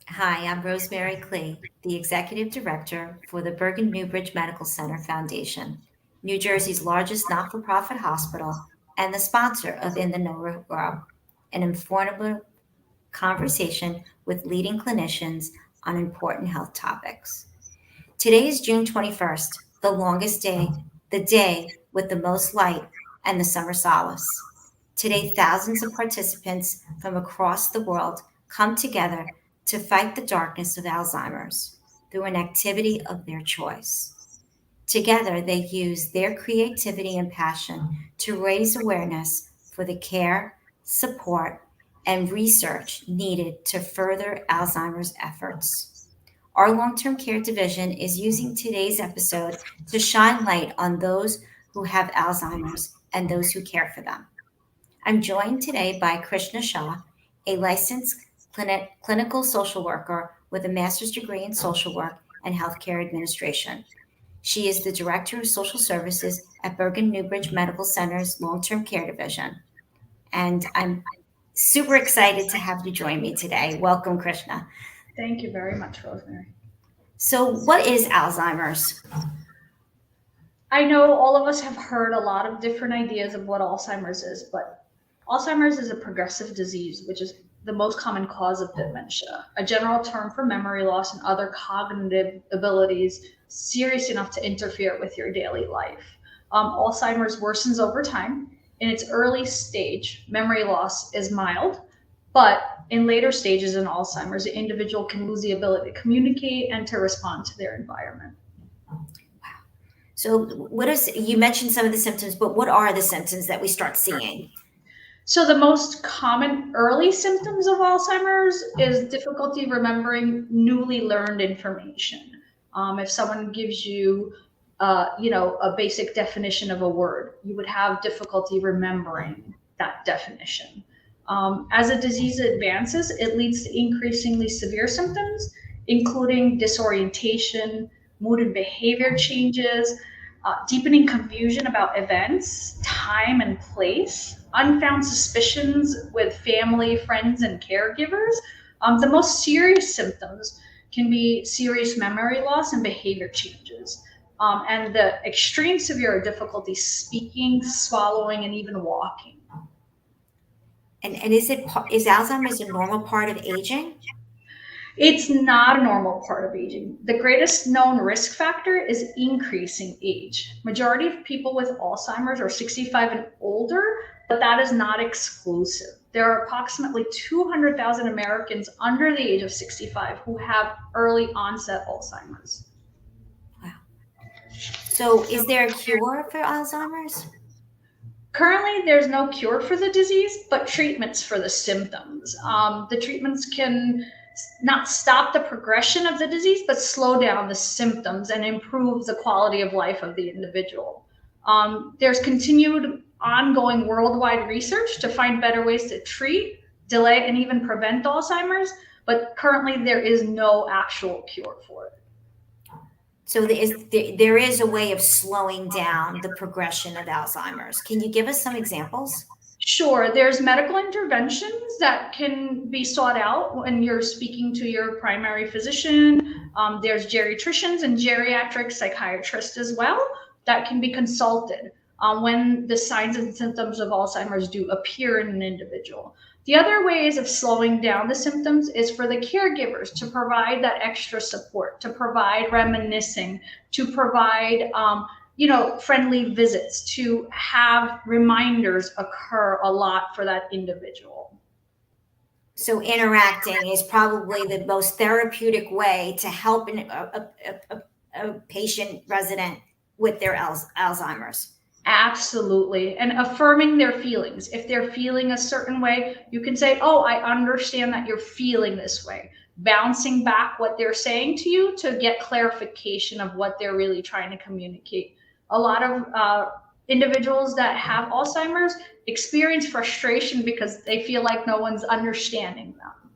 Hi, I'm Rosemary Clee, the Executive Director for the Bergen Newbridge Medical Center Foundation, New Jersey's largest not for profit hospital, and the sponsor of In the Know Grow, an informative conversation with leading clinicians on important health topics. Today is June 21st, the longest day, the day with the most light and the summer solace. Today, thousands of participants from across the world come together to fight the darkness of Alzheimer's through an activity of their choice. Together, they use their creativity and passion to raise awareness for the care, support, and research needed to further Alzheimer's efforts. Our long term care division is using today's episode to shine light on those who have Alzheimer's and those who care for them. I'm joined today by Krishna Shah, a licensed clinical social worker with a master's degree in social work and healthcare administration. She is the Director of Social Services at Bergen Newbridge Medical Center's Long Term Care Division. And I'm super excited to have you join me today. Welcome, Krishna. Thank you very much, Rosemary. So, what is Alzheimer's? I know all of us have heard a lot of different ideas of what Alzheimer's is, but Alzheimer's is a progressive disease, which is the most common cause of dementia, a general term for memory loss and other cognitive abilities serious enough to interfere with your daily life. Alzheimer's worsens over time. In its early stage, memory loss is mild, but in later stages in Alzheimer's, the individual can lose the ability to communicate and to respond to their environment. So, what is you mentioned some of the symptoms, but what are the symptoms that we start seeing? So, the most common early symptoms of Alzheimer's is difficulty remembering newly learned information. If someone gives you, a basic definition of a word, you would have difficulty remembering that definition. As the disease advances, it leads to increasingly severe symptoms, including disorientation, mood and behavior changes, deepening confusion about events, time, and place, unfound suspicions with family, friends, and caregivers. The most serious symptoms can be serious memory loss and behavior changes. And the extreme severe difficulty speaking, swallowing, and even walking. And is Alzheimer's a normal part of aging? It's not a normal part of aging. The greatest known risk factor is increasing age. Majority of people with Alzheimer's are 65 and older, but that is not exclusive. There are approximately 200,000 Americans under the age of 65 who have early onset Alzheimer's. Wow. So, is there a cure for Alzheimer's? Currently, there's no cure for the disease, but treatments for the symptoms. The treatments can not stop the progression of the disease, but slow down the symptoms and improve the quality of life of the individual. There's continued ongoing worldwide research to find better ways to treat, delay, and even prevent Alzheimer's, but currently there is no actual cure for it. So, there is a way of slowing down the progression of Alzheimer's. Can you give us some examples? Sure, there's medical interventions that can be sought out when you're speaking to your primary physician. There's geriatricians and geriatric psychiatrists as well that can be consulted when the signs and symptoms of Alzheimer's do appear in an individual. The other ways of slowing down the symptoms is for the caregivers to provide that extra support, to provide reminiscing, to provide friendly visits, to have reminders occur a lot for that individual. So, interacting is probably the most therapeutic way to help a patient resident with their Alzheimer's. Absolutely. And affirming their feelings. If they're feeling a certain way, you can say, "Oh, I understand that you're feeling this way." Bouncing back what they're saying to you to get clarification of what they're really trying to communicate. A lot of individuals that have Alzheimer's experience frustration because they feel like no one's understanding them.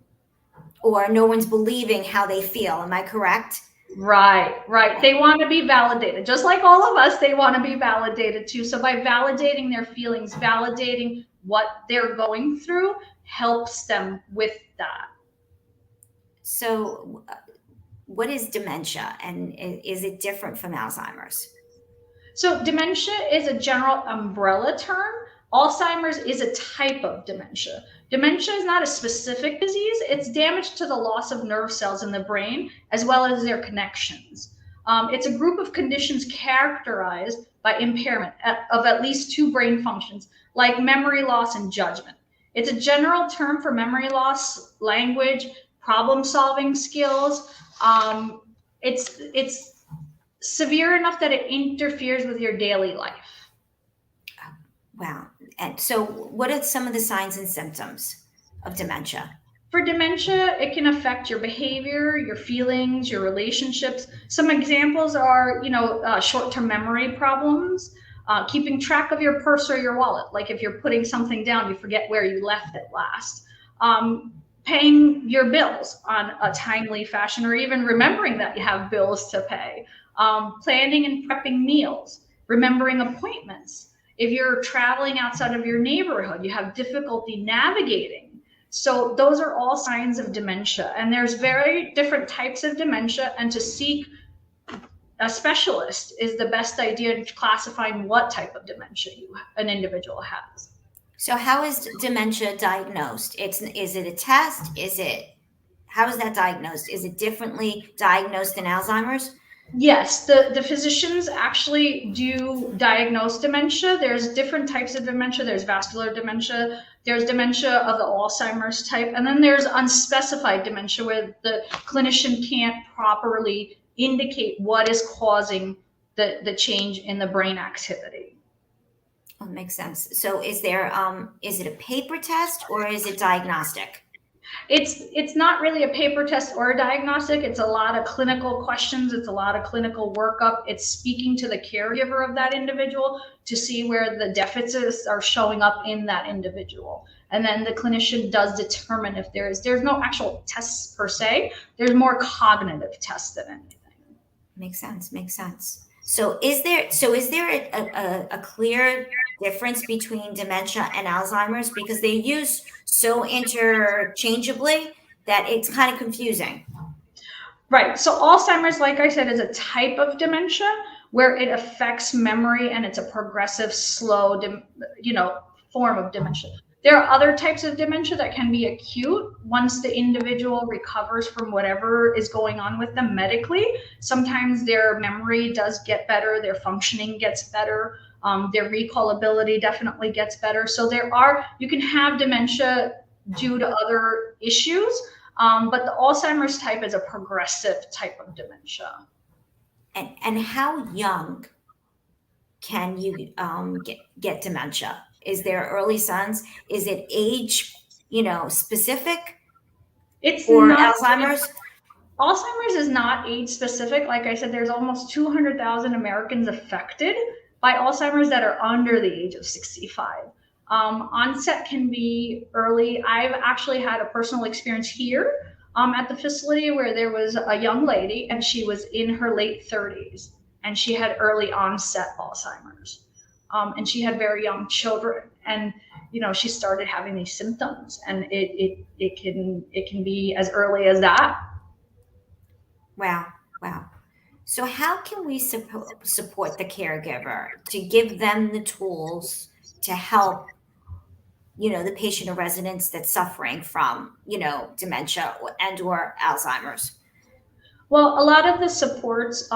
Or no one's believing how they feel. Am I correct? Right, right. They want to be validated. Just like all of us, they want to be validated too. So by validating their feelings, validating what they're going through helps them with that. So, what is dementia, and is it different from Alzheimer's? So, dementia is a general umbrella term. Alzheimer's is a type of dementia. Dementia is not a specific disease, it's damage to the loss of nerve cells in the brain as well as their connections. It's a group of conditions characterized by impairment of at least two brain functions, like memory loss and judgment. It's a general term for memory loss, language, problem solving skills. It's severe enough that it interferes with your daily life. Wow. And so, what are some of the signs and symptoms of dementia? For dementia, it can affect your behavior, your feelings, your relationships. Some examples are, short-term memory problems, keeping track of your purse or your wallet. Like if you're putting something down, you forget where you left it last. Paying your bills on a timely fashion, or even remembering that you have bills to pay. Planning and prepping meals, remembering appointments. If you're traveling outside of your neighborhood, you have difficulty navigating. So those are all signs of dementia. And there's very different types of dementia. And to seek a specialist is the best idea in classifying what type of dementia an individual has. So, how is dementia diagnosed? Is it a test? How is that diagnosed? Is it differently diagnosed than Alzheimer's? Yes, the physicians actually do diagnose dementia. There's different types of dementia. There's vascular dementia. There's dementia of the Alzheimer's type. And then there's unspecified dementia where the clinician can't properly indicate what is causing the change in the brain activity. Oh, makes sense. So, is it a paper test or is it diagnostic? It's not really a paper test or a diagnostic. It's a lot of clinical questions. It's a lot of clinical workup. It's speaking to the caregiver of that individual to see where the deficits are showing up in that individual. And then the clinician does determine if there's no actual tests per se. There's more cognitive tests than anything. Makes sense. Makes sense. So is there a clear difference between dementia and Alzheimer's, because they use so interchangeably that it's kind of confusing? Right. So Alzheimer's, like I said, is a type of dementia where it affects memory and it's a progressive, slow, form of dementia. There are other types of dementia that can be acute once the individual recovers from whatever is going on with them medically. Sometimes their memory does get better, their functioning gets better, their recall ability definitely gets better. So you can have dementia due to other issues, but the Alzheimer's type is a progressive type of dementia. And how young can you get dementia? Is there early signs? Is it age, specific It's for not. Alzheimer's? Alzheimer's is not age specific. Like I said, there's almost 200,000 Americans affected by Alzheimer's that are under the age of 65. Onset can be early. I've actually had a personal experience here at the facility where there was a young lady and she was in her late 30s and she had early onset Alzheimer's. And she had very young children, and she started having these symptoms, and it can be as early as that. Wow, wow. So how can we support the caregiver to give them the tools to help, the patient or residents that's suffering from, dementia and or Alzheimer's? Well, a lot of the supports,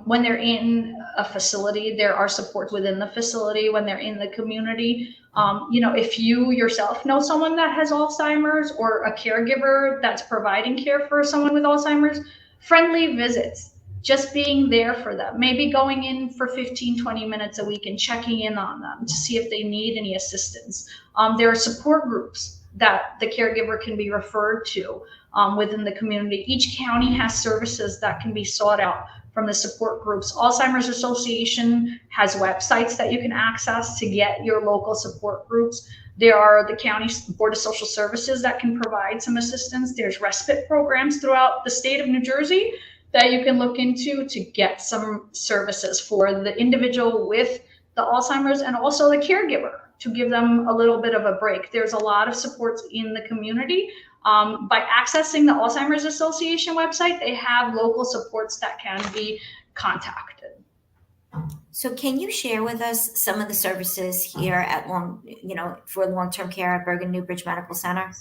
when they're in a facility, there are supports within the facility when they're in the community. If you yourself know someone that has Alzheimer's or a caregiver that's providing care for someone with Alzheimer's, friendly visits, just being there for them, maybe going in for 15, 20 minutes a week and checking in on them to see if they need any assistance. There are support groups that the caregiver can be referred to within the community. Each county has services that can be sought out from the support groups. Alzheimer's Association has websites that you can access to get your local support groups. There are the county board of social services that can provide some assistance. There's respite programs throughout the state of New Jersey that you can look into to get some services for the individual with the Alzheimer's and also the caregiver to give them a little bit of a break. There's a lot of supports in the community. By accessing the Alzheimer's Association website, they have local supports that can be contacted. So can you share with us some of the services here at for long-term care at Bergen Newbridge Medical Center?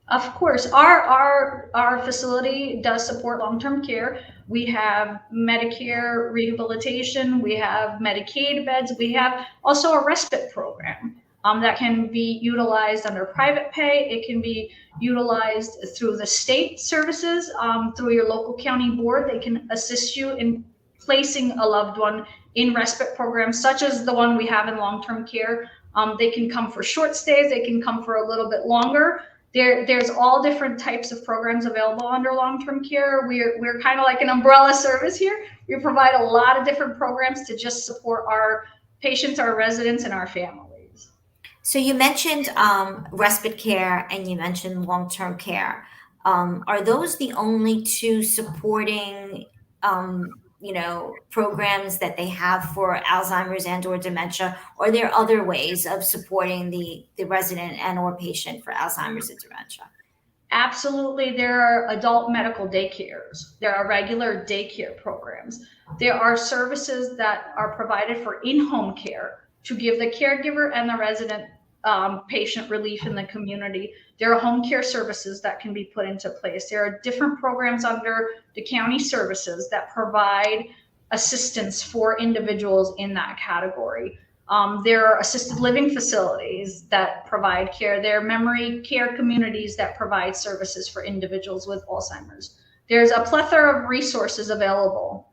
Of course, our facility does support long-term care. We have Medicare rehabilitation, we have Medicaid beds, we have also a respite program that can be utilized under private pay. It can be utilized through the state services, through your local county board. They can assist you in placing a loved one in respite programs, such as the one we have in long-term care. They can come for short stays, they can come for a little bit longer. There's all different types of programs available under long-term care. We're kind of like an umbrella service here. We provide a lot of different programs to just support our patients, our residents, and our families. So you mentioned respite care and you mentioned long-term care. Are those the only two supporting programs that they have for Alzheimer's and or dementia, or are there other ways of supporting the resident and or patient for Alzheimer's and dementia? Absolutely. There are adult medical daycares. There are regular daycare programs. There are services that are provided for in-home care to give the caregiver and the resident patient relief in the community. There are home care services that can be put into place. There are different programs under the county services that provide assistance for individuals in that category. There are assisted living facilities that provide care. There are memory care communities that provide services for individuals with Alzheimer's. There's a plethora of resources available.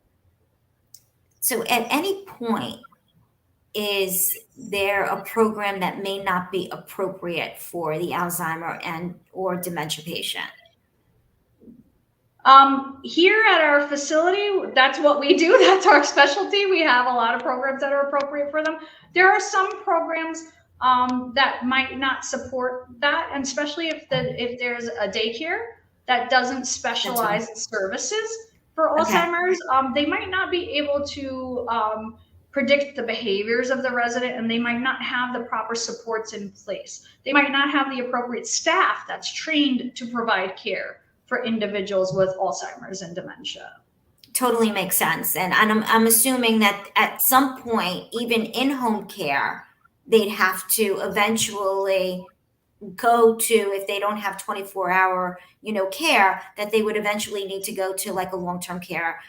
So at any point, is there a program that may not be appropriate for the Alzheimer and or dementia patient? Here at our facility, that's what we do. That's our specialty. We have a lot of programs that are appropriate for them. There are some programs that might not support that, and especially if there's a daycare that doesn't specialize in services for Alzheimer's, they might not be able to predict the behaviors of the resident, and they might not have the proper supports in place. They might not have the appropriate staff that's trained to provide care for individuals with Alzheimer's and dementia. Totally makes sense. And I'm assuming that at some point, even in-home care, they'd have to eventually go to, if they don't have 24-hour, care, that they would eventually need to go to like a long-term care,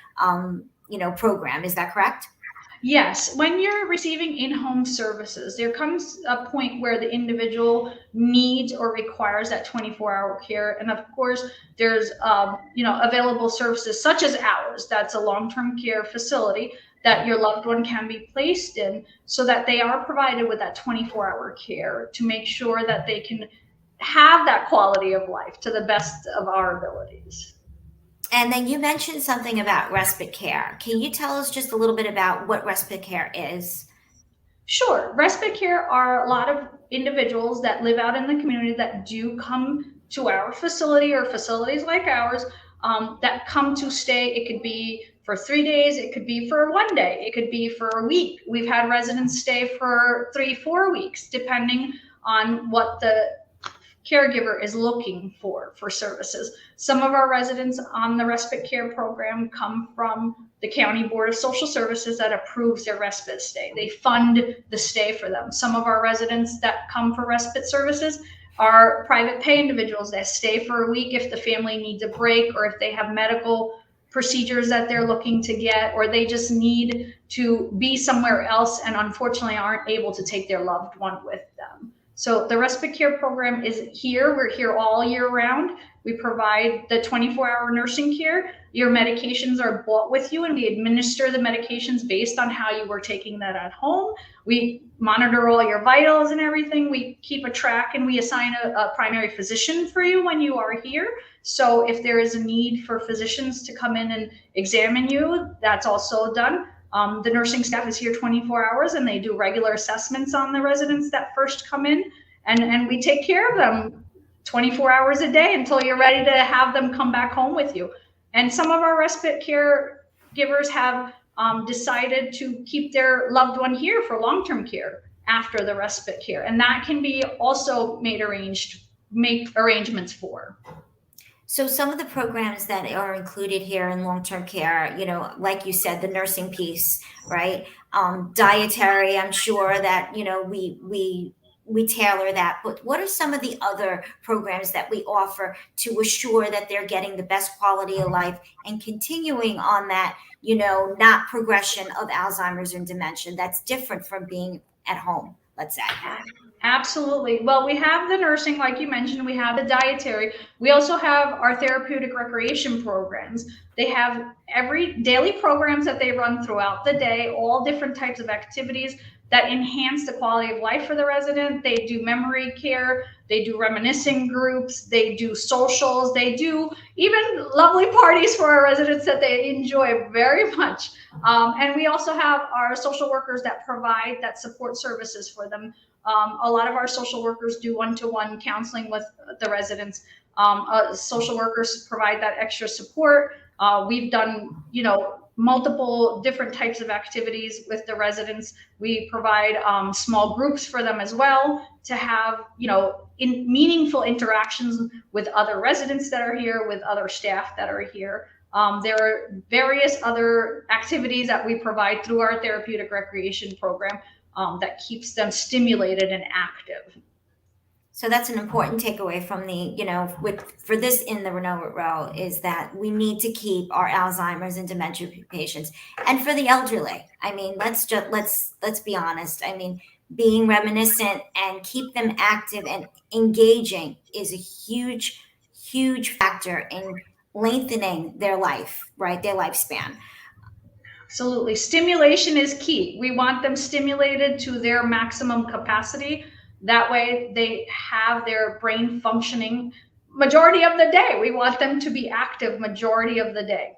program. Is that correct? Yes, when you're receiving in-home services, there comes a point where the individual needs or requires that 24-hour care. And of course, there's available services such as ours. That's a long-term care facility that your loved one can be placed in, so that they are provided with that 24-hour care to make sure that they can have that quality of life to the best of our abilities. And then you mentioned something about respite care. Can you tell us just a little bit about what respite care is? Sure. Respite care are a lot of individuals that live out in the community that do come to our facility or facilities like ours that come to stay. It could be for 3 days. It could be for 1 day. It could be for a week. We've had residents stay for 3-4 weeks, depending on what the caregiver is looking for services. Some of our residents on the respite care program come from the County Board of Social Services that approves their respite stay. They fund the stay for them. Some of our residents that come for respite services are private pay individuals that stay for a week if the family needs a break, or if they have medical procedures that they're looking to get, or they just need to be somewhere else and unfortunately aren't able to take their loved one with them. So the respite care program is here. We're here all year round. We provide the 24-hour nursing care. Your medications are bought with you, and we administer the medications based on how you were taking that at home. We monitor all your vitals and everything. We keep a track, and we assign a primary physician for you when you are here. So if there is a need for physicians to come in and examine you, that's also done. The nursing staff is here 24 hours, and they do regular assessments on the residents that first come in, and we take care of them 24 hours a day until you're ready to have them come back home with you. And some of our respite care givers have decided to keep their loved one here for long-term care after the respite care, and that can be also made arranged make arrangements for. So some of the programs that are included here in long-term care, like you said, the nursing piece, right? Dietary, I'm sure that, we tailor that. But what are some of the other programs that we offer to assure that they're getting the best quality of life and continuing on that, not progression of Alzheimer's and dementia that's different from being at home, let's say? Absolutely. Well, we have the nursing, like you mentioned, we have the dietary. We also have our therapeutic recreation programs. They have every daily programs that they run throughout the day, all different types of activities that enhance the quality of life for the resident. They do memory care, they do reminiscing groups, they do socials, they do even lovely parties for our residents that they enjoy very much. And we also have our social workers that provide that support services for them. A lot of our social workers do one-to-one counseling with the residents. Social workers provide that extra support. We've done, multiple different types of activities with the residents. We provide small groups for them as well to have, meaningful interactions with other residents that are here, with other staff that are here. There are various other activities that we provide through our therapeutic recreation program that keeps them stimulated and active. So that's an important takeaway from for this in the Renault row is that we need to keep our Alzheimer's and dementia patients, and for the elderly. I mean, let's be honest. I mean, being reminiscent and keep them active and engaging is a huge, huge factor in lengthening their life, right? Their lifespan. Absolutely. Stimulation is key. We want them stimulated to their maximum capacity. That way they have their brain functioning majority of the day. We want them to be active majority of the day.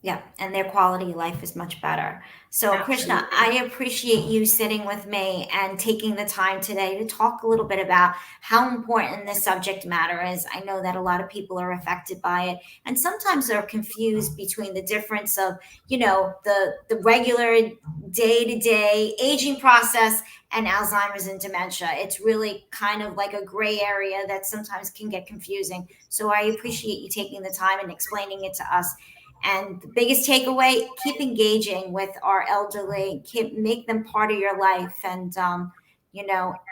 Yeah, and their quality of life is much better. So, Krishna, Absolutely. I appreciate you sitting with me and taking the time today to talk a little bit about how important this subject matter is. I know that a lot of people are affected by it, and sometimes they're confused between the difference of, the regular day-to-day aging process and Alzheimer's and dementia. It's really kind of like a gray area that sometimes can get confusing. So, I appreciate you taking the time and explaining it to us. And the biggest takeaway, keep engaging with our elderly, make them part of your life. And,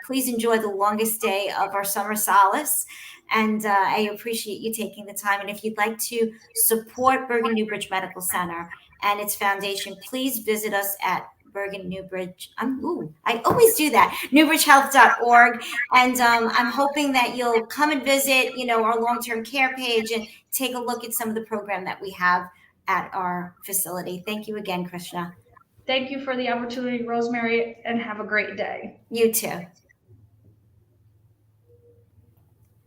please enjoy the longest day of our summer solace. And I appreciate you taking the time. And if you'd like to support Bergen Newbridge Medical Center and its foundation, please visit us at Bergen Newbridge. I always do that. NewbridgeHealth.org. And I'm hoping that you'll come and visit, our long-term care page and take a look at some of the program that we have at our facility. Thank you again, Krishna. Thank you for the opportunity, Rosemary, and have a great day. You too.